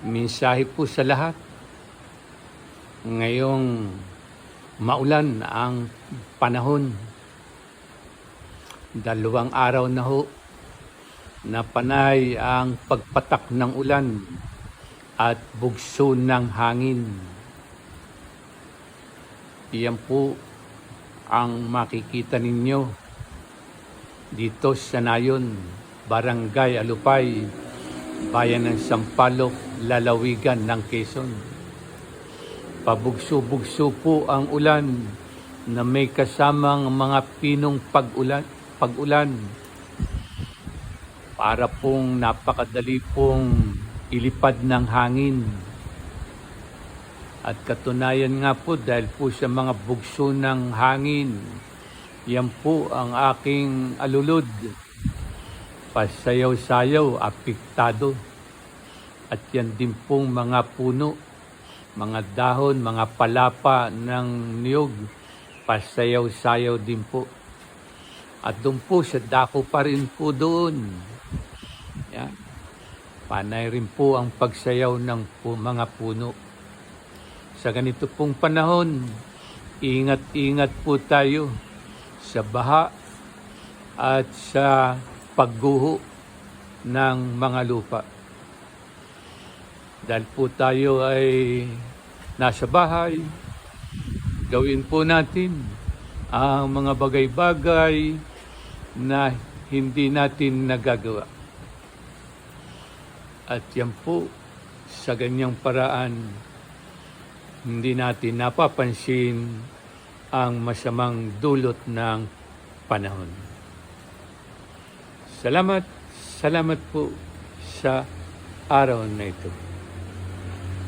Mensahe po sa lahat. Ngayong maulan ang panahon. 2 araw na ho na panay ang pagpatak ng ulan at bugso ng hangin. Iyan po ang makikita ninyo dito sa Nayon, Barangay Alupay, Bayan ng Sampaloc, Lalawigan ng Quezon. Pabugso-bugso po ang ulan na may kasamang mga pinong pag-ulan para pong napakadali pong ilipad ng hangin. At katunayan nga po dahil po sa mga bugso ng hangin, yan po ang aking alulod. Pasayaw-sayaw, apektado. At yan din pong mga puno, mga dahon, mga palapa ng niyog, pasayaw-sayaw din po. At doon po sa dako pa rin po doon. Yan. Panay rin po ang pagsayaw ng mga puno. Sa ganito pong panahon, ingat-ingat po tayo sa baha at sa pagguho ng mga lupa. Dahil po tayo ay nasa bahay, gawin po natin ang mga bagay-bagay na hindi natin nagagawa. At yan po, sa ganyang paraan, hindi natin napapansin ang masamang dulot ng panahon. Salamat po sa araw na ito.